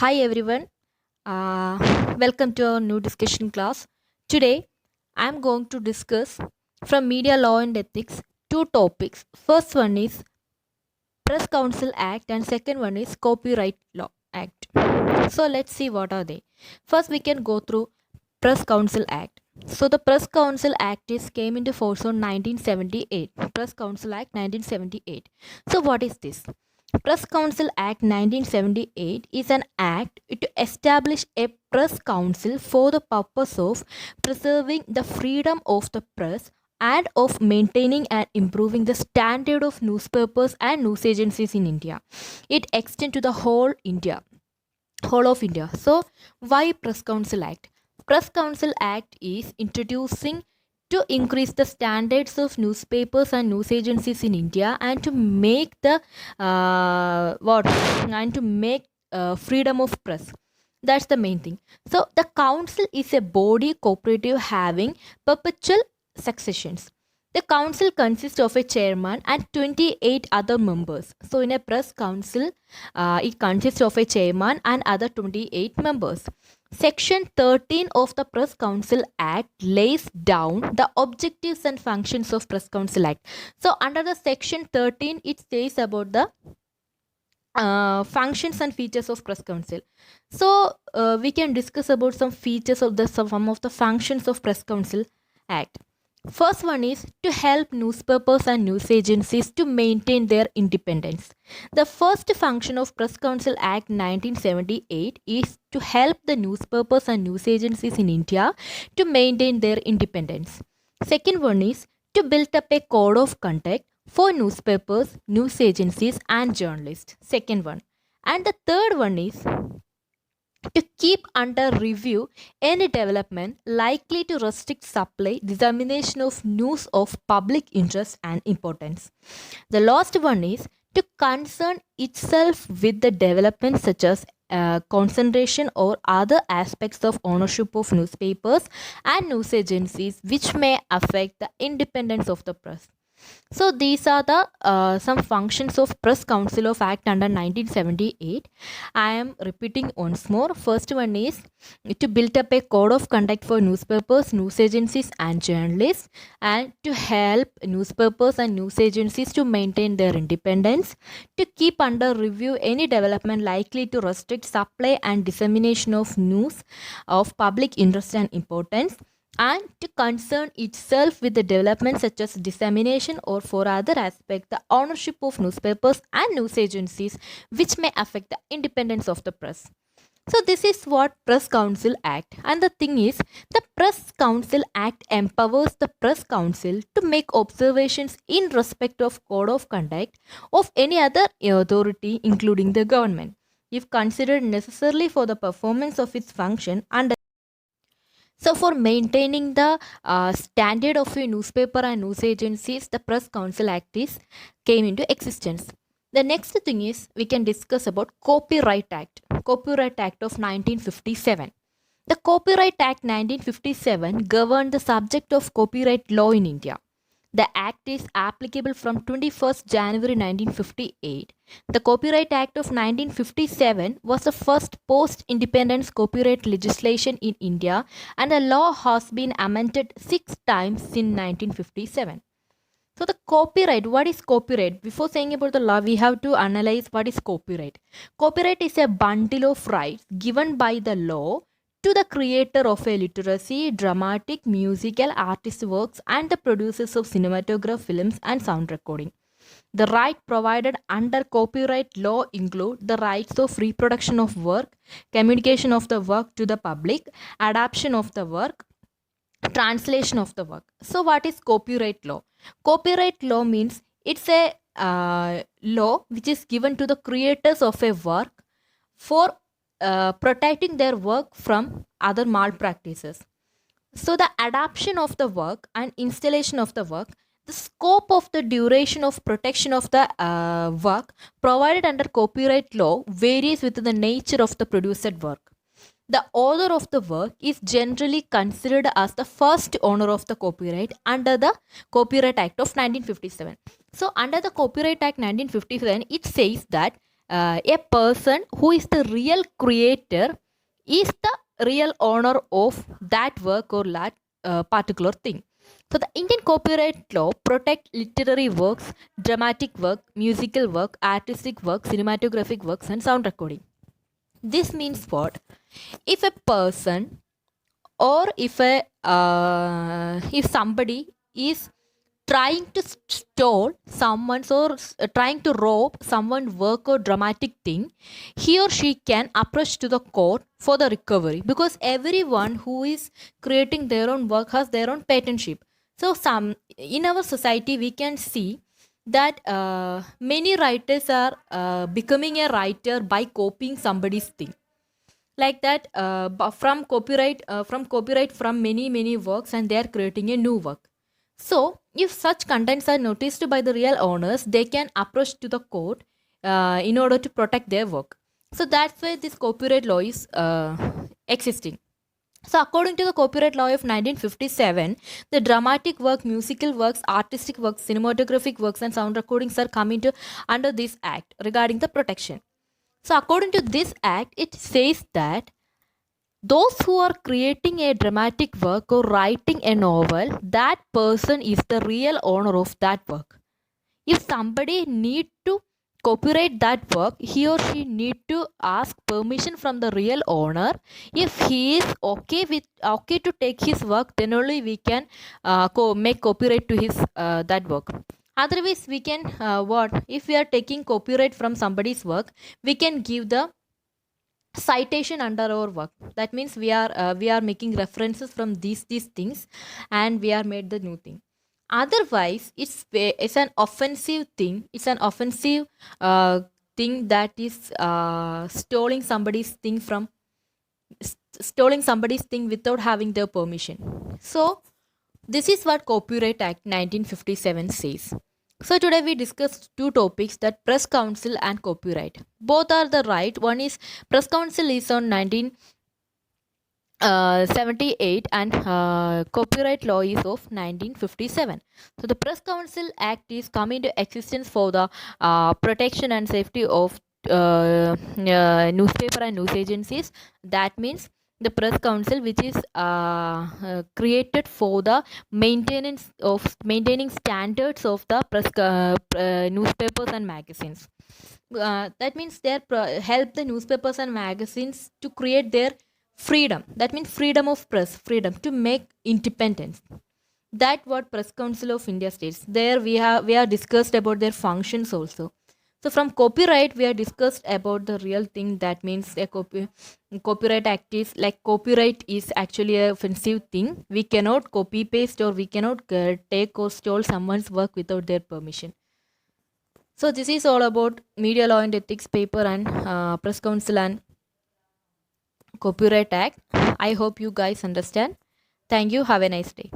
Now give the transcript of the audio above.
Hi everyone, welcome to our new discussion class. Today I am going to discuss from media law and ethics two topics. First one is Press Council Act and second one is Copyright Law Act. So let's see what are they. First we can go through Press Council Act. So the Press Council Act is came into force on 1978. Press Council Act 1978. So what is this? Press Council Act 1978 is an act to establish a press council for the purpose of preserving the freedom of the press and of maintaining and improving the standard of newspapers and news agencies in India. It extends to the whole of India. So why Press Council Act? Press Council Act is introducing to increase the standards of newspapers and news agencies in India and to make the freedom of press. That's the main thing. So the council is a body cooperative having perpetual successions. The council consists of a chairman and 28 other members. So in a press council, it consists of a chairman and other 28 members. Section 13 of the Press Council Act lays down the objectives and functions of Press Council Act. So under the Section 13, it says about the functions and features of Press Council. So we can discuss about some features of some of the functions of Press Council Act. First one is to help newspapers and news agencies to maintain their independence. The first function of Press Council Act 1978 is to help the newspapers and news agencies in India to maintain their independence. Second one is to build up a code of conduct for newspapers, news agencies and journalists. Second one. And the third one is to keep under review any development likely to restrict supply, dissemination of news of public interest and importance. The last one is to concern itself with the development such as concentration or other aspects of ownership of newspapers and news agencies which may affect the independence of the press. So these are the some functions of Press Council of Act under 1978. I am repeating once more. First one is to build up a code of conduct for newspapers, news agencies and journalists, and to help newspapers and news agencies to maintain their independence, to keep under review any development likely to restrict supply and dissemination of news of public interest and importance, and to concern itself with the development such as dissemination or for other aspect the ownership of newspapers and news agencies which may affect the independence of the press. So this is what Press Council Act, and the thing is the Press Council Act empowers the Press Council to make observations in respect of code of conduct of any other authority including the government if considered necessarily for the performance of its function under. So, for maintaining the standard of a newspaper and news agencies, the Press Council Act is came into existence. The next thing is we can discuss about Copyright Act. Copyright Act of 1957. The Copyright Act 1957 governed the subject of copyright law in India. The act is applicable from 21st January 1958. The Copyright Act of 1957 was the first post-independence copyright legislation in India, and the law has been amended 6 times since 1957. So the copyright, what is copyright? Before saying about the law, we have to analyze what is copyright. Copyright is a bundle of rights given by the law to the creator of a literacy, dramatic, musical, artist works and the producers of cinematograph, films and sound recording. The right provided under copyright law include the rights of reproduction of work, communication of the work to the public, adaptation of the work, translation of the work. So what is copyright law? Copyright law means it's a law which is given to the creators of a work for protecting their work from other malpractices. So the adaptation of the work and installation of the work, the scope of the duration of protection of the work provided under copyright law varies with the nature of the produced work. The author of the work is generally considered as the first owner of the copyright under the Copyright Act of 1957. So under the Copyright Act 1957, it says that a person who is the real creator is the real owner of that work or that particular thing. So the Indian copyright law protect literary works, dramatic work, musical work, artistic work, cinematographic works, and sound recording. This means what? If a person or if somebody is trying to stole someone's or trying to rob someone's work or dramatic thing, he or she can approach to the court for the recovery, because everyone who is creating their own work has their own patentship. So some in our society we can see that many writers are becoming a writer by copying somebody's thing, like that, from copyright from many works, and they are creating a new work. So if such contents are noticed by the real owners, they can approach to the court in order to protect their work. So that's why this copyright law is existing. So according to the copyright law of 1957, the dramatic work, musical works, artistic works, cinematographic works, and sound recordings are coming to under this act regarding the protection. So according to this act, it says that those who are creating a dramatic work or writing a novel, that person is the real owner of that work. If somebody need to copyright that work, he or she need to ask permission from the real owner. If he is okay to take his work, then only we can make copyright to his that work. Otherwise, we can what if we are taking copyright from somebody's work, we can give the citation under our work. That means we are making references from these things, and we are made the new thing. Otherwise, it's an offensive thing. It's an offensive thing, that is stealing somebody's thing without having their permission. So this is what Copyright Act 1957 says. So today we discussed two topics, that Press Council and copyright. Both are the right. One is Press Council is on 1978, and copyright law is of 1957. So the Press Council Act is come into existence for the protection and safety of newspaper and news agencies. That means the Press Council, which is created for the maintaining standards of the newspapers and magazines. That means they help the newspapers and magazines to create their freedom. That means freedom of press, freedom to make independence. That what Press Council of India states. There we are discussed about their functions also. So from copyright, we are discussed about the real thing. That means a copyright act is like, copyright is actually a offensive thing. We cannot copy paste, or we cannot take or steal someone's work without their permission. So this is all about Media Law and Ethics paper, and Press Council and Copyright Act. I hope you guys understand. Thank you. Have a nice day.